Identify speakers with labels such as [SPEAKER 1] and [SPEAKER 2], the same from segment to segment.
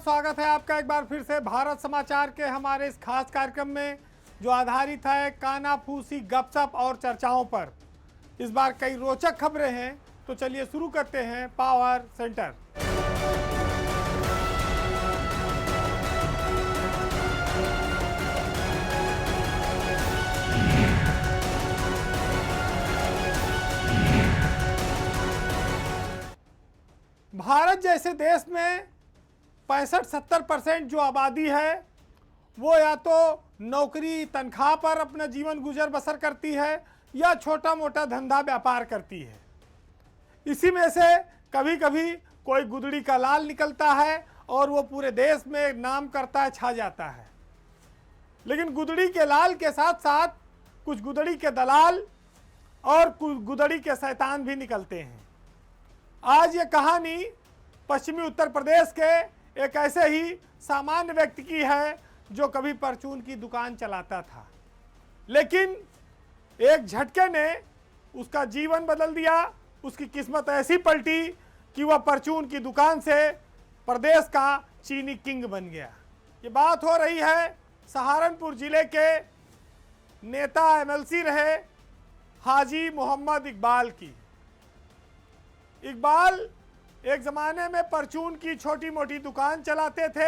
[SPEAKER 1] स्वागत है आपका एक बार फिर से भारत समाचार के हमारे इस खास कार्यक्रम में जो आधारित है कानाफूसी गपशप और चर्चाओं पर। इस बार कई रोचक खबरें हैं, तो चलिए शुरू करते हैं पावर सेंटर। भारत जैसे देश में 65-70% जो आबादी है वो या तो नौकरी तनख्वाह पर अपना जीवन गुजर बसर करती है या छोटा मोटा धंधा व्यापार करती है। इसी में से कभी कभी कोई गुदड़ी का लाल निकलता है और वो पूरे देश में नाम करता है, छा जाता है। लेकिन गुदड़ी के लाल के साथ साथ कुछ गुदड़ी के दलाल और कुछ गुदड़ी के शैतान भी निकलते हैं। आज ये कहानी पश्चिमी उत्तर प्रदेश के एक ऐसे ही सामान्य व्यक्ति की है जो कभी परचून की दुकान चलाता था, लेकिन एक झटके ने उसका जीवन बदल दिया। उसकी किस्मत ऐसी पलटी कि वह परचून की दुकान से प्रदेश का चीनी किंग बन गया। ये बात हो रही है सहारनपुर जिले के नेता एमएलसी रहे हाजी मोहम्मद इकबाल की। इकबाल एक ज़माने में परचून की छोटी मोटी दुकान चलाते थे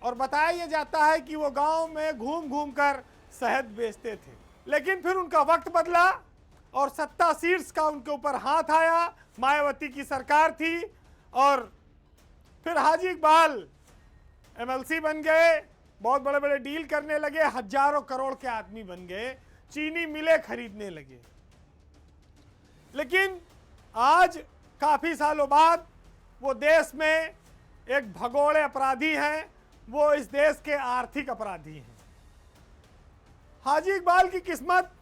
[SPEAKER 1] और बताया जाता है कि वो गांव में घूम घूम कर शहद बेचते थे। लेकिन फिर उनका वक्त बदला और सत्ता शीर्ष का उनके ऊपर हाथ आया। मायावती की सरकार थी और फिर हाजी इकबाल एमएलसी बन गए, बहुत बड़े बड़े डील करने लगे, हजारों करोड़ के आदमी बन गए, चीनी मिलें खरीदने लगे। लेकिन आज काफ़ी सालों बाद वो देश में एक भगोड़े अपराधी हैं, वो इस देश के आर्थिक अपराधी हैं। हाजी इकबाल की किस्मत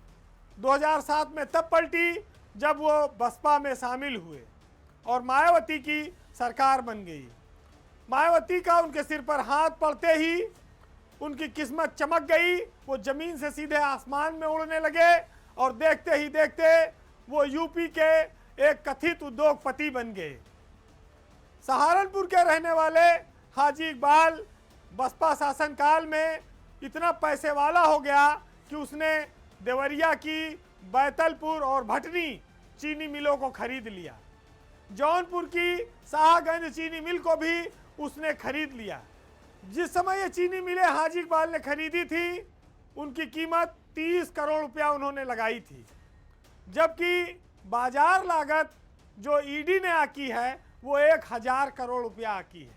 [SPEAKER 1] 2007 में तब पलटी जब वो बसपा में शामिल हुए और मायावती की सरकार बन गई। मायावती का उनके सिर पर हाथ पड़ते ही उनकी किस्मत चमक गई। वो ज़मीन से सीधे आसमान में उड़ने लगे और देखते ही देखते वो यूपी के एक कथित उद्योगपति बन गए। सहारनपुर के रहने वाले हाजी इकबाल बसपा शासनकाल में इतना पैसे वाला हो गया कि उसने देवरिया की, बैतलपुर और भटनी चीनी मिलों को खरीद लिया। जौनपुर की शाहगंज चीनी मिल को भी उसने खरीद लिया। जिस समय ये चीनी मिलें हाजी इकबाल ने खरीदी थी, उनकी कीमत 30 करोड़ रुपया उन्होंने लगाई थी, जबकि बाजार लागत जो ईडी ने आकी है वो 1000 करोड़ रुपया आकी है।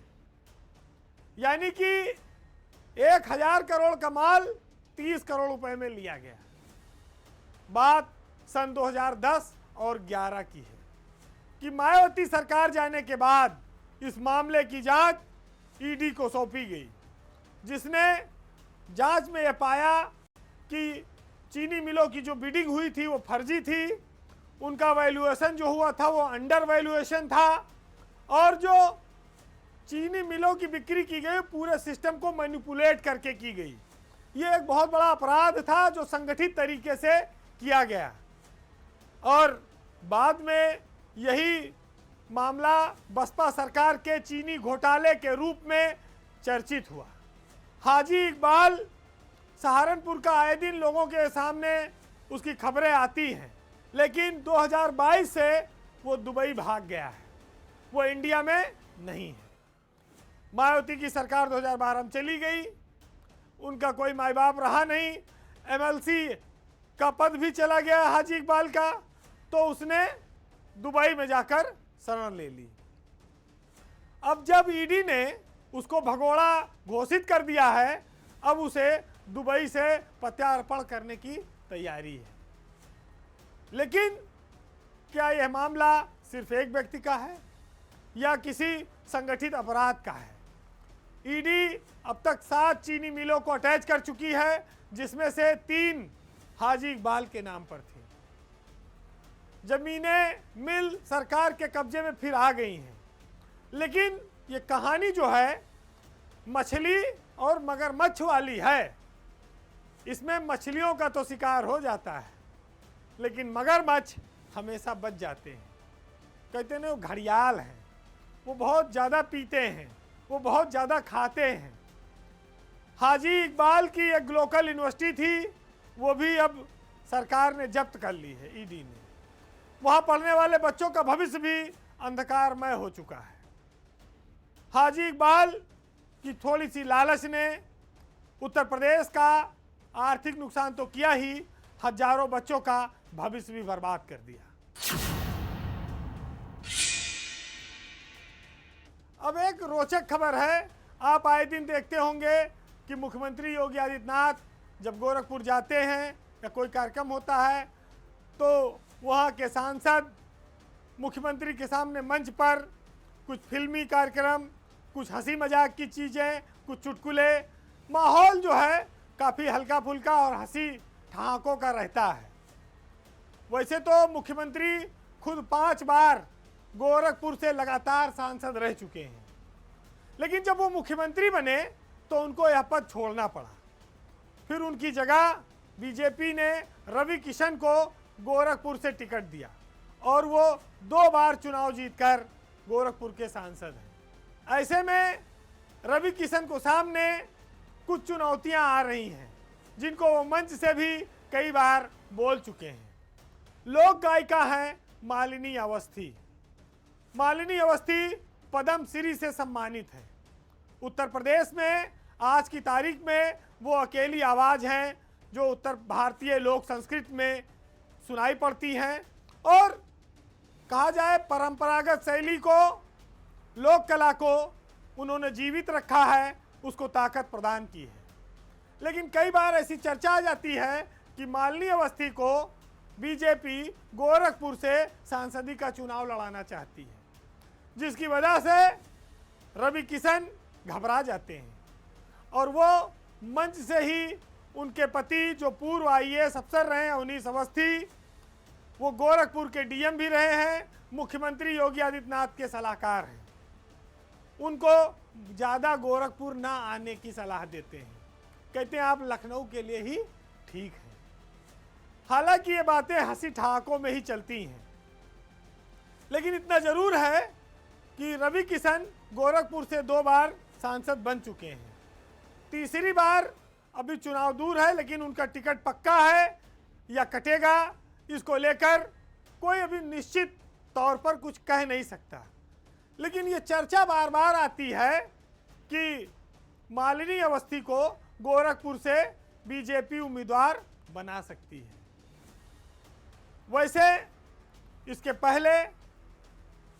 [SPEAKER 1] यानी कि 1000 करोड़ का माल 30 करोड़ रुपए में लिया गया। बात सन 2010 और 11 की है कि मायावती सरकार जाने के बाद इस मामले की जांच ईडी को सौंपी गई, जिसने जांच में यह पाया कि चीनी मिलों की जो बिडिंग हुई थी वो फर्जी थी, उनका वैल्यूएशन जो हुआ था वो अंडर वैल्यूएशन था और जो चीनी मिलों की बिक्री की गई पूरे सिस्टम को मैनिपुलेट करके की गई। ये एक बहुत बड़ा अपराध था जो संगठित तरीके से किया गया और बाद में यही मामला बसपा सरकार के चीनी घोटाले के रूप में चर्चित हुआ। हाजी इकबाल सहारनपुर का आए दिन लोगों के सामने उसकी खबरें आती हैं, लेकिन 2022 से वो दुबई भाग गया है, वो इंडिया में नहीं है। मायावती की सरकार 2012 में चली गई, उनका कोई माई बाप रहा नहीं, एमएलसी का पद भी चला गया हाजी इकबाल का, तो उसने दुबई में जाकर शरण ले ली। अब जब ईडी ने उसको भगोड़ा घोषित कर दिया है, अब उसे दुबई से प्रत्यार्पण करने की तैयारी है। लेकिन क्या यह मामला सिर्फ एक व्यक्ति का है या किसी संगठित अपराध का है? ईडी अब तक 7 चीनी मिलों को अटैच कर चुकी है, जिसमें से 3 हाजी इकबाल के नाम पर थी। जमीनें मिल सरकार के कब्जे में फिर आ गई हैं, लेकिन ये कहानी जो है मछली और मगरमच्छ वाली है। इसमें मछलियों का तो शिकार हो जाता है, लेकिन मगरमच्छ हमेशा बच जाते हैं। कहते हैं वो घड़ियाल हैं, वो बहुत ज़्यादा पीते हैं वो बहुत ज़्यादा खाते हैं। हाजी इकबाल की एक लोकल यूनिवर्सिटी थी, वो भी अब सरकार ने जब्त कर ली है, ईडी ने। वहाँ पढ़ने वाले बच्चों का भविष्य भी अंधकारमय हो चुका है। हाजी इकबाल की थोड़ी सी लालच ने उत्तर प्रदेश का आर्थिक नुकसान तो किया ही, हजारों बच्चों का भविष्य भी बर्बाद कर दिया। अब एक रोचक खबर है, आप आए दिन देखते होंगे कि मुख्यमंत्री योगी आदित्यनाथ जब गोरखपुर जाते हैं या कोई कार्यक्रम होता है तो वहाँ के सांसद मुख्यमंत्री के सामने मंच पर कुछ फिल्मी कार्यक्रम, कुछ हंसी मजाक की चीज़ें, कुछ चुटकुले, माहौल जो है काफ़ी हल्का फुल्का और हंसी ठहाकों का रहता है। वैसे तो मुख्यमंत्री खुद 5 बार गोरखपुर से लगातार सांसद रह चुके हैं, लेकिन जब वो मुख्यमंत्री बने तो उनको यह पद छोड़ना पड़ा। फिर उनकी जगह बीजेपी ने रवि किशन को गोरखपुर से टिकट दिया और वो 2 बार चुनाव जीतकर गोरखपुर के सांसद हैं। ऐसे में रवि किशन को सामने कुछ चुनौतियां आ रही हैं, जिनको वो मंच से भी कई बार बोल चुके हैं। लोक गायिका हैं मालिनी अवस्थी। मालिनी अवस्थी पद्म श्री से सम्मानित है। उत्तर प्रदेश में आज की तारीख में वो अकेली आवाज़ हैं जो उत्तर भारतीय लोक संस्कृति में सुनाई पड़ती हैं और कहा जाए परंपरागत शैली को, लोक कला को उन्होंने जीवित रखा है, उसको ताकत प्रदान की है। लेकिन कई बार ऐसी चर्चा आ जाती है कि मालिनी अवस्थी को बीजेपी गोरखपुर से सांसदी का चुनाव लड़ाना चाहती है, जिसकी वजह से रवि किशन घबरा जाते हैं और वो मंच से ही उनके पति जो पूर्व आईएएस अफसर रहे हैं अवनीश अवस्थी, वो गोरखपुर के डीएम भी रहे हैं, मुख्यमंत्री योगी आदित्यनाथ के सलाहकार हैं, उनको ज़्यादा गोरखपुर ना आने की सलाह देते हैं। कहते हैं आप लखनऊ के लिए ही ठीक है। हालांकि ये बातें हंसी ठहाकों में ही चलती हैं, लेकिन इतना ज़रूर है कि रवि किशन गोरखपुर से 2 बार सांसद बन चुके हैं। तीसरी बार अभी चुनाव दूर है, लेकिन उनका टिकट पक्का है या कटेगा, इसको लेकर कोई अभी निश्चित तौर पर कुछ कह नहीं सकता। लेकिन ये चर्चा बार बार आती है कि मालिनी अवस्थी को गोरखपुर से बीजेपी उम्मीदवार बना सकती है। वैसे इसके पहले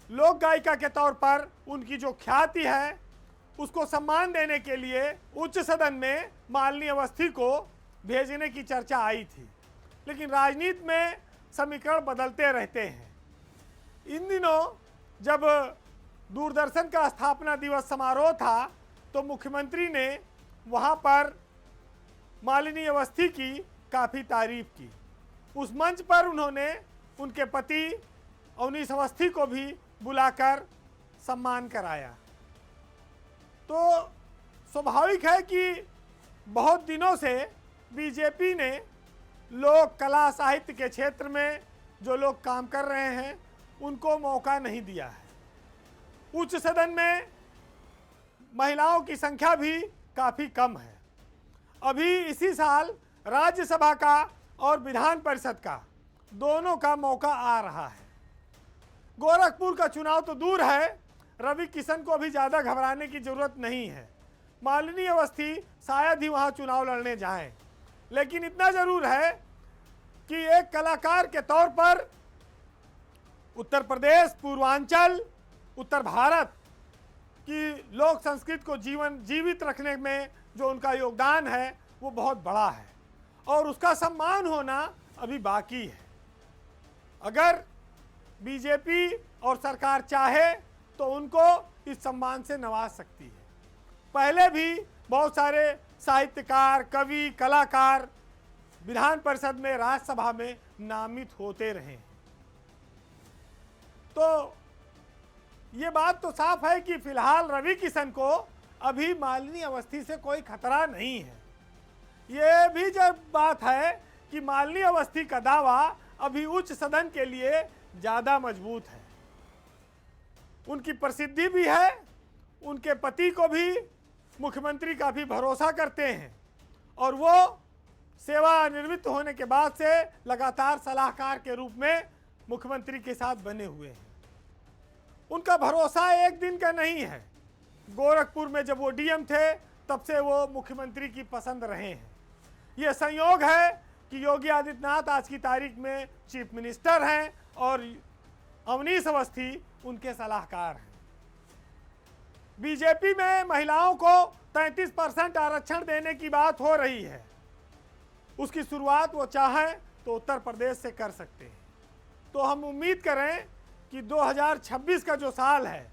[SPEAKER 1] लोक गायिका के तौर पर उनकी जो ख्याति है उसको सम्मान देने के लिए उच्च सदन में मालिनी अवस्थी को भेजने की चर्चा आई थी, लेकिन राजनीति में समीकरण बदलते रहते हैं। इन दिनों जब दूरदर्शन का स्थापना दिवस समारोह था तो मुख्यमंत्री ने वहां पर मालिनी अवस्थी की काफ़ी तारीफ की। उस मंच पर उन्होंने उनके पति अवनीश अवस्थी को भी बुलाकर सम्मान कराया। तो स्वाभाविक है कि बहुत दिनों से बीजेपी ने लोक कला साहित्य के क्षेत्र में जो लोग काम कर रहे हैं उनको मौका नहीं दिया है। उच्च सदन में महिलाओं की संख्या भी काफ़ी कम है। अभी इसी साल राज्यसभा का और विधान परिषद का दोनों का मौका आ रहा है। गोरखपुर का चुनाव तो दूर है, रवि किशन को अभी ज़्यादा घबराने की ज़रूरत नहीं है। मालिनी अवस्थी शायद ही वहाँ चुनाव लड़ने जाएं, लेकिन इतना ज़रूर है कि एक कलाकार के तौर पर उत्तर प्रदेश, पूर्वांचल, उत्तर भारत की लोक संस्कृति को जीवित रखने में जो उनका योगदान है वो बहुत बड़ा है और उसका सम्मान होना अभी बाकी है। अगर बीजेपी और सरकार चाहे तो उनको इस सम्मान से नवाज सकती है। पहले भी बहुत सारे साहित्यकार, कवि, कलाकार विधान परिषद में, राज्यसभा में नामित होते रहे हैं। तो ये बात तो साफ है कि फिलहाल रवि किशन को अभी मालिनी अवस्थी से कोई खतरा नहीं है। ये भी जब बात है कि मालिनी अवस्थी का दावा अभी उच्च सदन के लिए ज़्यादा मजबूत है। उनकी प्रसिद्धि भी है, उनके पति को भी मुख्यमंत्री काफ़ी भरोसा करते हैं और वो सेवानिवृत्त होने के बाद से लगातार सलाहकार के रूप में मुख्यमंत्री के साथ बने हुए हैं। उनका भरोसा एक दिन का नहीं है। गोरखपुर में जब वो डीएम थे तब से वो मुख्यमंत्री की पसंद रहे हैं। ये संयोग है कि योगी आदित्यनाथ आज की तारीख में चीफ मिनिस्टर हैं और अवनीश अवस्थी उनके सलाहकार हैं। बीजेपी में महिलाओं को 33% आरक्षण देने की बात हो रही है। उसकी शुरुआत वो चाहें तो उत्तर प्रदेश से कर सकते हैं। तो हम उम्मीद करें कि 2026 का जो साल है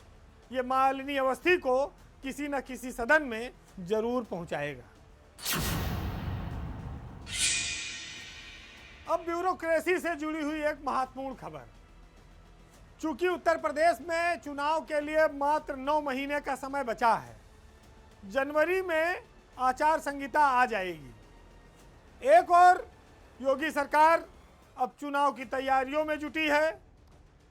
[SPEAKER 1] ये मालिनी अवस्थी को किसी न किसी सदन में जरूर पहुंचाएगा। अब ब्यूरोक्रेसी से जुड़ी हुई एक महत्वपूर्ण खबर। चूंकि उत्तर प्रदेश में चुनाव के लिए मात्र 9 महीने का समय बचा है, जनवरी में आचार संहिता आ जाएगी। एक और योगी सरकार अब चुनाव की तैयारियों में जुटी है,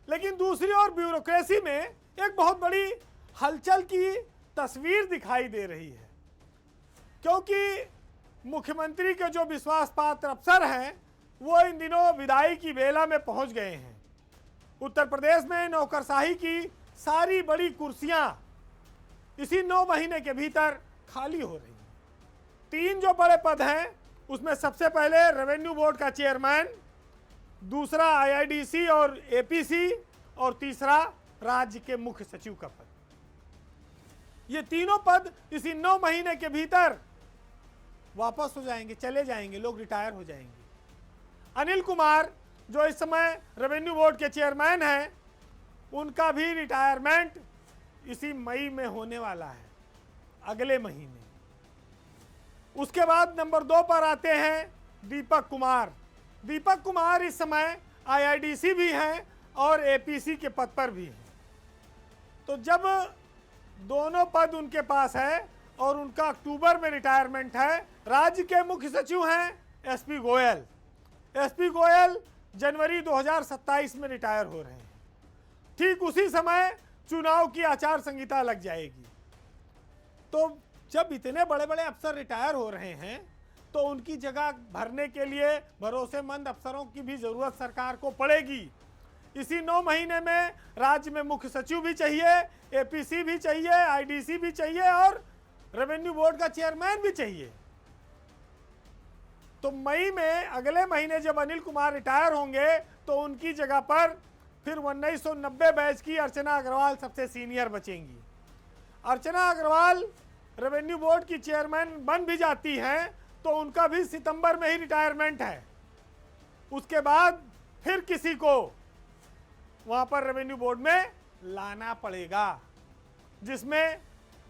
[SPEAKER 1] लेकिन दूसरी ओर ब्यूरोक्रेसी में एक बहुत बड़ी हलचल की तस्वीर दिखाई दे रही है, क्योंकि मुख्यमंत्री के जो विश्वास पात्र अफसर हैं वो इन दिनों विदाई की बेला में पहुंच गए हैं। उत्तर प्रदेश में नौकरशाही की सारी बड़ी कुर्सियां इसी 9 महीने के भीतर खाली हो रही हैं। 3 जो बड़े पद हैं उसमें सबसे पहले रेवेन्यू बोर्ड का चेयरमैन, दूसरा आईआईडीसी और एपीसी और तीसरा राज्य के मुख्य सचिव का पद। ये तीनों पद इसी 9 महीने के भीतर वापस हो जाएंगे, चले जाएंगे, लोग रिटायर हो जाएंगे। अनिल कुमार जो इस समय रेवेन्यू बोर्ड के चेयरमैन हैं, उनका भी रिटायरमेंट इसी मई में होने वाला है, अगले महीने। उसके बाद नंबर 2 पर आते हैं दीपक कुमार। दीपक कुमार इस समय आईआईडीसी भी हैं और एपीसी के पद पर भी हैं। तो जब दोनों पद उनके पास है और उनका अक्टूबर में रिटायरमेंट है, राज्य के मुख्य सचिव हैं एसपी गोयल। एसपी गोयल जनवरी 2027 में रिटायर हो रहे हैं। ठीक उसी समय चुनाव की आचार संहिता लग जाएगी। तो जब इतने बड़े बड़े अफसर रिटायर हो रहे हैं तो उनकी जगह भरने के लिए भरोसेमंद अफसरों की भी जरूरत सरकार को पड़ेगी। इसी 9 महीने में राज्य में मुख्य सचिव भी चाहिए, एपीसी भी चाहिए, आईडीसी भी चाहिए और रेवेन्यू बोर्ड का चेयरमैन भी चाहिए। तो मई में अगले महीने जब अनिल कुमार रिटायर होंगे तो उनकी जगह पर फिर 1990 बैच की अर्चना अग्रवाल सबसे सीनियर बचेंगी। अर्चना अग्रवाल रेवेन्यू बोर्ड की चेयरमैन बन भी जाती हैं तो उनका भी सितंबर में ही रिटायरमेंट है। उसके बाद फिर किसी को वहां पर रेवेन्यू बोर्ड में लाना पड़ेगा, जिसमें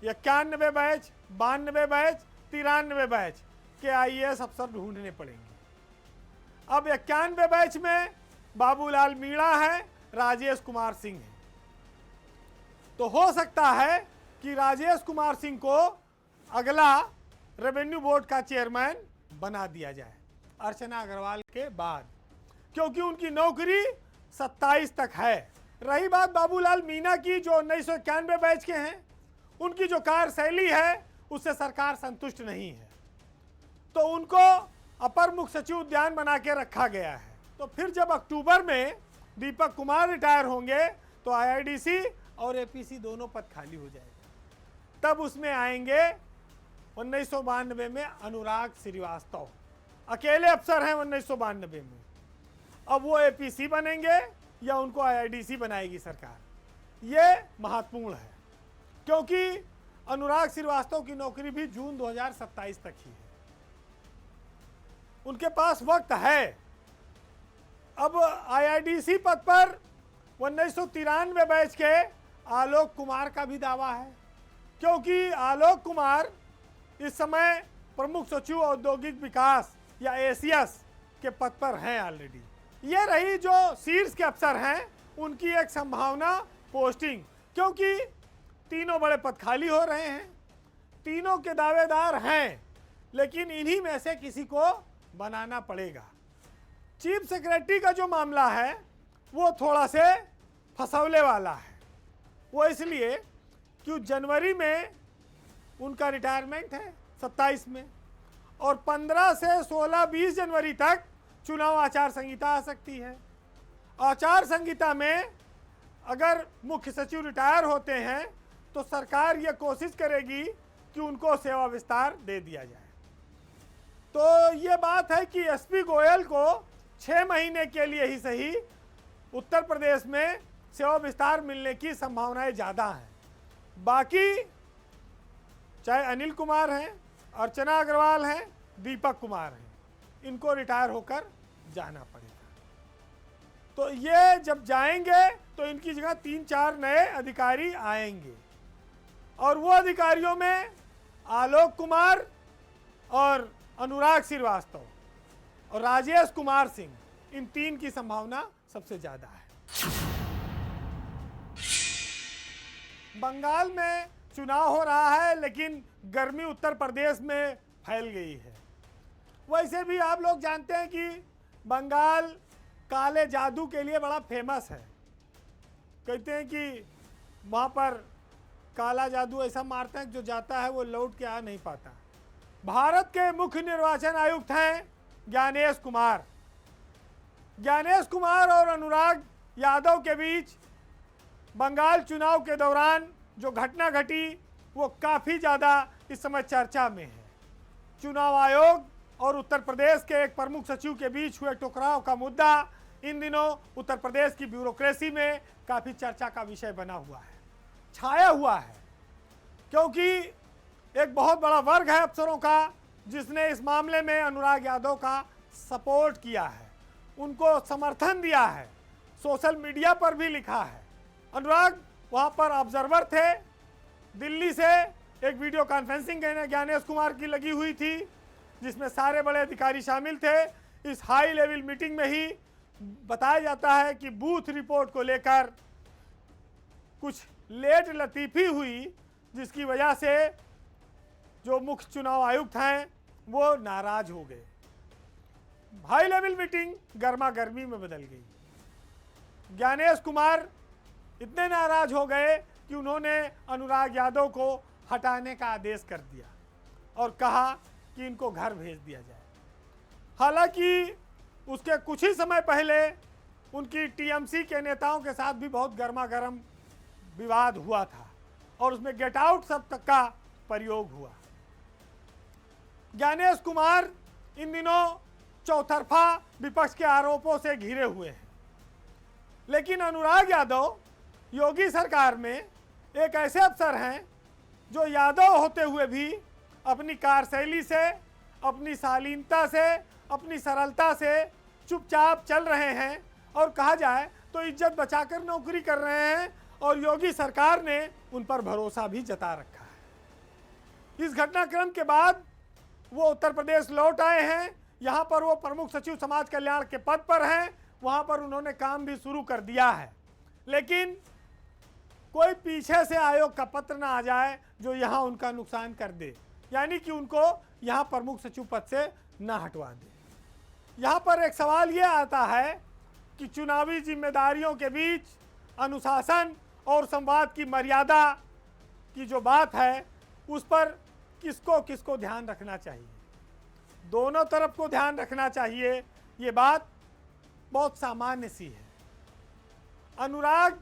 [SPEAKER 1] 91 बैच, 92 बैच, 93 बैच के आईएएस अफसर ढूंढने पड़ेंगे। अब 91 बैच में बाबूलाल मीणा है, राजेश कुमार सिंह है। तो हो सकता है कि राजेश कुमार सिंह को अगला रेवेन्यू बोर्ड का चेयरमैन बना दिया जाए अर्चना अग्रवाल के बाद, क्योंकि उनकी नौकरी 27 तक है। रही बात बाबूलाल मीणा की, जो 1991 बैच के हैं, उनकी जो कार्यशैली है उससे सरकार संतुष्ट नहीं है, तो उनको अपर मुख्य सचिव उद्यान बना के रखा गया है। तो फिर जब अक्टूबर में दीपक कुमार रिटायर होंगे तो आईआईडीसी और एपीसी दोनों पद खाली हो जाएगा। तब उसमें आएंगे 1992 में अनुराग श्रीवास्तव, अकेले अफसर हैं 1992 में। अब वो एपीसी बनेंगे या उनको आईआईडीसी बनाएगी सरकार, ये महत्वपूर्ण है, क्योंकि अनुराग श्रीवास्तव की नौकरी भी जून 2027 तक ही है। उनके पास वक्त है। अब आईआईडीसी पद पर 1993 बैच के आलोक कुमार का भी दावा है, क्योंकि आलोक कुमार इस समय प्रमुख सचिव औद्योगिक विकास या एसीएस के पद पर हैं ऑलरेडी। ये रही जो शीर्ष के अफसर हैं उनकी एक संभावना पोस्टिंग, क्योंकि तीनों बड़े पद खाली हो रहे हैं, तीनों के दावेदार हैं, लेकिन इन्हीं में से किसी को बनाना पड़ेगा। चीफ सेक्रेटरी का जो मामला है वो थोड़ा से फंसौले वाला है। वो इसलिए कि जनवरी में उनका रिटायरमेंट है 27 में, और 15 से 16-20 जनवरी तक चुनाव आचार संहिता आ सकती है। आचार संहिता में अगर मुख्य सचिव रिटायर होते हैं तो सरकार ये कोशिश करेगी कि उनको सेवा विस्तार दे दिया जाए। तो ये बात है कि एसपी गोयल को 6 महीने के लिए ही सही उत्तर प्रदेश में सेवा विस्तार मिलने की संभावनाएं ज़्यादा हैं। बाकी चाहे अनिल कुमार हैं, अर्चना अग्रवाल हैं, दीपक कुमार हैं, इनको रिटायर होकर जाना पड़ेगा। तो ये जब जाएंगे तो इनकी जगह 3-4 नए अधिकारी आएंगे, और वो अधिकारियों में आलोक कुमार और अनुराग श्रीवास्तव और राजेश कुमार सिंह, इन 3 की संभावना सबसे ज्यादा है। बंगाल में चुनाव हो रहा है, लेकिन गर्मी उत्तर प्रदेश में फैल गई है। वैसे भी आप लोग जानते हैं कि बंगाल काले जादू के लिए बड़ा फेमस है। कहते हैं कि वहाँ पर काला जादू ऐसा मारते हैं कि जो जाता है वो लौट के आ नहीं पाता। भारत के मुख्य निर्वाचन आयुक्त हैं ज्ञानेश कुमार। ज्ञानेश कुमार और अनुराग यादव के बीच बंगाल चुनाव के दौरान जो घटना घटी वो काफ़ी ज़्यादा इस समय चर्चा में है। चुनाव आयोग और उत्तर प्रदेश के एक प्रमुख सचिव के बीच हुए टकराव का मुद्दा इन दिनों उत्तर प्रदेश की ब्यूरोक्रेसी में काफ़ी चर्चा का विषय बना हुआ है, छाया हुआ है, क्योंकि एक बहुत बड़ा वर्ग है अफसरों का जिसने इस मामले में अनुराग यादव का सपोर्ट किया है, उनको समर्थन दिया है, सोशल मीडिया पर भी लिखा है। अनुराग वहाँ पर ऑब्जर्वर थे। दिल्ली से एक वीडियो कॉन्फ्रेंसिंग ज्ञानेश कुमार की लगी हुई थी, जिसमें सारे बड़े अधिकारी शामिल थे। इस हाई लेवल मीटिंग में ही बताया जाता है कि बूथ रिपोर्ट को लेकर कुछ लेट लतीफ़ी हुई, जिसकी वजह से जो मुख्य चुनाव आयुक्त हैं वो नाराज हो गए। हाई लेवल मीटिंग गर्मा गर्मी में बदल गई। ज्ञानेश कुमार इतने नाराज हो गए कि उन्होंने अनुराग यादव को हटाने का आदेश कर दिया और कहा कि इनको घर भेज दिया जाए। हालांकि उसके कुछ ही समय पहले उनकी टीएमसी के नेताओं के साथ भी बहुत गर्मा गर्म विवाद हुआ था और उसमें गेट आउट शब्द तक का प्रयोग हुआ। ज्ञानेश कुमार इन दिनों चौतरफा विपक्ष के आरोपों से घिरे हुए हैं, लेकिन अनुराग यादव योगी सरकार में एक ऐसे अफसर हैं जो यादव होते हुए भी अपनी कार्यशैली से, अपनी शालीनता से, अपनी सरलता से चुपचाप चल रहे हैं और कहा जाए तो इज्जत बचाकर नौकरी कर रहे हैं, और योगी सरकार ने उन पर भरोसा भी जता रखा है। इस घटनाक्रम के बाद वो उत्तर प्रदेश लौट आए हैं। यहाँ पर वो प्रमुख सचिव समाज कल्याण के पद पर हैं, वहाँ पर उन्होंने काम भी शुरू कर दिया है, लेकिन कोई पीछे से आयोग का पत्र ना आ जाए जो यहाँ उनका नुकसान कर दे, यानी कि उनको यहाँ प्रमुख सचिव पद से ना हटवा दे। यहाँ पर एक सवाल ये आता है कि चुनावी जिम्मेदारियों के बीच अनुशासन और संवाद की मर्यादा की जो बात है उस पर किसको किसको ध्यान रखना चाहिए। दोनों तरफ को ध्यान रखना चाहिए, ये बात बहुत सामान्य सी है। अनुराग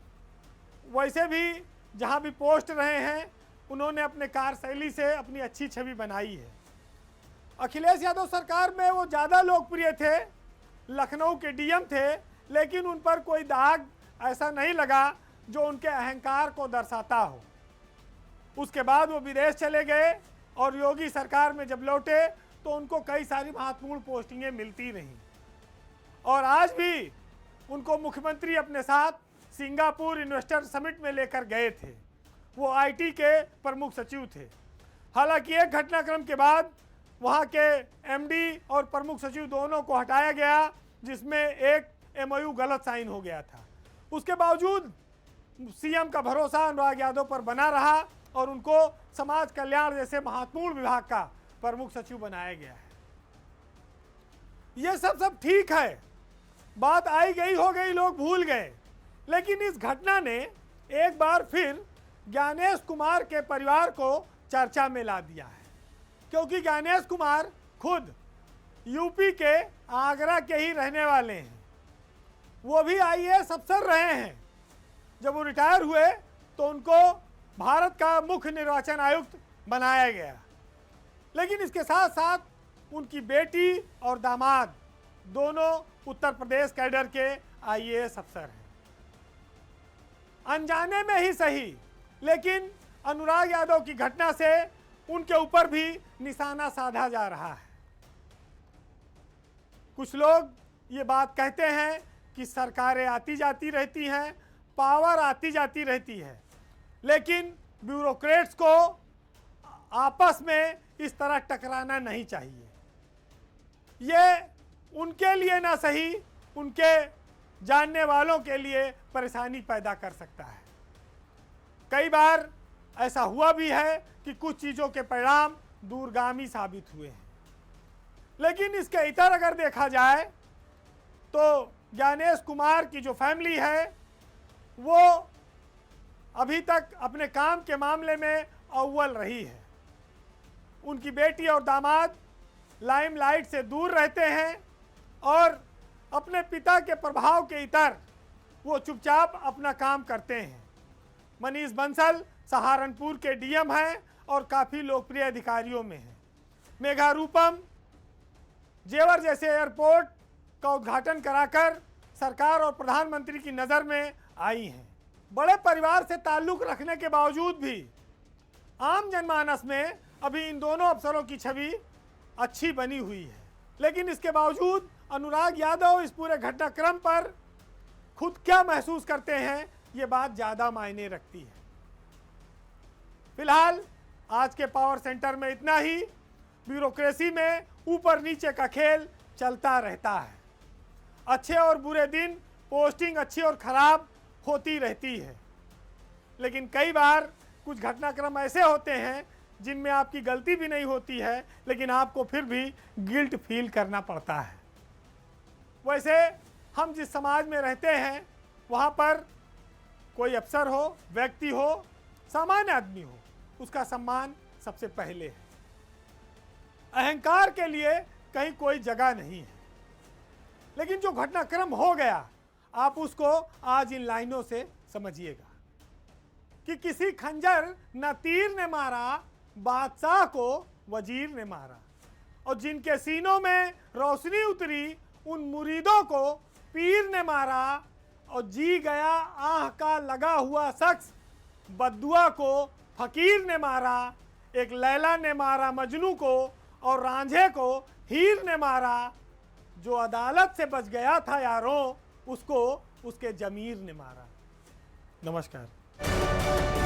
[SPEAKER 1] वैसे भी जहाँ भी पोस्ट रहे हैं उन्होंने अपने कार्यशैली से अपनी अच्छी छवि बनाई है। अखिलेश यादव सरकार में वो ज़्यादा लोकप्रिय थे, लखनऊ के डीएम थे, लेकिन उन पर कोई दाग ऐसा नहीं लगा जो उनके अहंकार को दर्शाता हो। उसके बाद वो विदेश चले गए और योगी सरकार में जब लौटे तो उनको कई सारी महत्वपूर्ण पोस्टिंगें मिलती रहीं, और आज भी उनको मुख्यमंत्री अपने साथ सिंगापुर इन्वेस्टर समिट में लेकर गए थे। वो आईटी के प्रमुख सचिव थे। हालांकि एक घटनाक्रम के बाद वहाँ के एमडी और प्रमुख सचिव दोनों को हटाया गया, जिसमें एक एमओयू गलत साइन हो गया था। उसके बावजूद सीएम का भरोसा अनुराग यादव पर बना रहा और उनको समाज कल्याण जैसे महत्वपूर्ण विभाग का प्रमुख सचिव बनाया गया है। ये सब ठीक है, बात आई गई हो गई, लोग भूल गए, लेकिन इस घटना ने एक बार फिर ज्ञानेश कुमार के परिवार को चर्चा में ला दिया है, क्योंकि ज्ञानेश कुमार खुद यूपी के आगरा के ही रहने वाले हैं। वो भी आईएएस अफसर रहे हैं। जब वो रिटायर हुए तो उनको भारत का मुख्य निर्वाचन आयुक्त बनाया गया। लेकिन इसके साथ साथ उनकी बेटी और दामाद दोनों उत्तर प्रदेश कैडर के आईएएस अफसर हैं। अनजाने में ही सही, लेकिन अनुराग यादव की घटना से उनके ऊपर भी निशाना साधा जा रहा है। कुछ लोग ये बात कहते हैं कि सरकारें आती जाती रहती हैं, पावर आती जाती रहती है, लेकिन ब्यूरोक्रेट्स को आपस में इस तरह टकराना नहीं चाहिए। ये उनके लिए ना सही, उनके जानने वालों के लिए परेशानी पैदा कर सकता है। कई बार ऐसा हुआ भी है कि कुछ चीज़ों के परिणाम दूरगामी साबित हुए हैं। लेकिन इसके इतर अगर देखा जाए तो ज्ञानेश कुमार की जो फैमिली है वो अभी तक अपने काम के मामले में अव्वल रही है। उनकी बेटी और दामाद लाइमलाइट से दूर रहते हैं और अपने पिता के प्रभाव के इतर वो चुपचाप अपना काम करते हैं। मनीष बंसल सहारनपुर के डीएम हैं और काफ़ी लोकप्रिय अधिकारियों में हैं। मेघा रूपम जेवर जैसे एयरपोर्ट का उद्घाटन कराकर सरकार और प्रधानमंत्री की नज़र में आई हैं। बड़े परिवार से ताल्लुक़ रखने के बावजूद भी आम जनमानस में अभी इन दोनों अफसरों की छवि अच्छी बनी हुई है। लेकिन इसके बावजूद अनुराग यादव इस पूरे घटनाक्रम पर खुद क्या महसूस करते हैं, ये बात ज़्यादा मायने रखती है। फिलहाल आज के पावर सेंटर में इतना ही। ब्यूरोक्रेसी में ऊपर नीचे का खेल चलता रहता है। अच्छे और बुरे दिन, पोस्टिंग अच्छी और ख़राब होती रहती है। लेकिन कई बार कुछ घटनाक्रम ऐसे होते हैं जिनमें आपकी गलती भी नहीं होती है, लेकिन आपको फिर भी गिल्ट फील करना पड़ता है। वैसे हम जिस समाज में रहते हैं वहाँ पर कोई अफसर हो, व्यक्ति हो, सामान्य आदमी हो, उसका सम्मान सबसे पहले है। अहंकार के लिए कहीं कोई जगह नहीं है। लेकिन जो घटनाक्रम हो गया, आप उसको आज इन लाइनों से समझिएगा कि किसी खंजर न तीर ने मारा, बादशाह को वजीर ने मारा, और जिनके सीनों में रोशनी उतरी उन मुरीदों को पीर ने मारा, और जी गया आह का लगा हुआ शख्स बद्दुआ को फकीर ने मारा। एक लैला ने मारा मजनू को और रांझे को हीर ने मारा। जो अदालत से बच गया था यारों, उसको उसके जमीर ने मारा। नमस्कार।